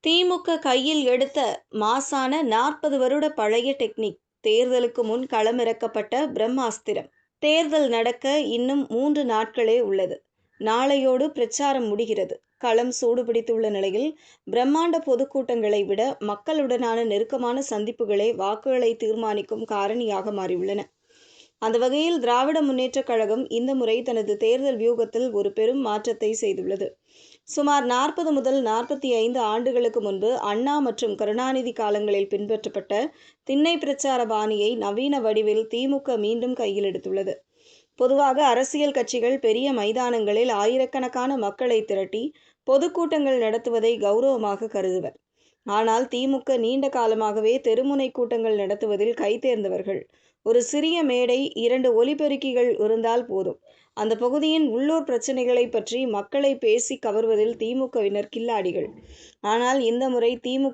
திமுக கையில் எடுத்த மாசான 40 வருட பழைய டெக்னிக். தேர்தலுக்கு முன் களமிறக்கப்பட்ட பிரம்மாஸ்திரம். தேர்தல் நடக்க இன்னும் 3 நாட்களே உள்ளது. நாளையோடு பிரச்சாரம் முடிகிறது. களம் சூடுபிடித்துள்ள நிலையில் பிரம்மாண்ட பொதுக்கூட்டங்களை விட மக்களுடனான நெருக்கமான சந்திப்புகளே வாக்குகளை தீர்மானிக்கும் காரணியாக மாறியுள்ளன. அந்த வகையில் திராவிட முன்னேற்றக் கழகம் இந்த முறை தனது தேர்தல் வியூகத்தில் ஒரு பெரும் மாற்றத்தை செய்துள்ளது. சுமார் 40 முதல் 45 ஆண்டுகளுக்கு முன்பு அண்ணா மற்றும் கருணாநிதி காலங்களில் பின்பற்றப்பட்ட திண்ணை பிரச்சார பாணியை நவீன வடிவில் திமுக மீண்டும் கையில் எடுத்துள்ளது. பொதுவாக அரசியல் கட்சிகள் பெரிய மைதானங்களில் ஆயிரக்கணக்கான மக்களை திரட்டி பொதுக்கூட்டங்கள் நடத்துவதை கௌரவமாக கருதுவர். ஆனால் திமுக நீண்ட காலமாகவே தெருமுனை கூட்டங்கள் நடத்துவதில் கைதேர்ந்தவர்கள். ஒரு சிறிய மேடை, 2 ஒலிபெருக்கிகள் இருந்தால் போதும். அந்த பகுதியின் உள்ளூர் பிரச்சனைகளை பற்றி மக்களை பேசி கவர்வதில் திமுகவினர் கில்லாடிகள். ஆனால் இந்த முறை திமுக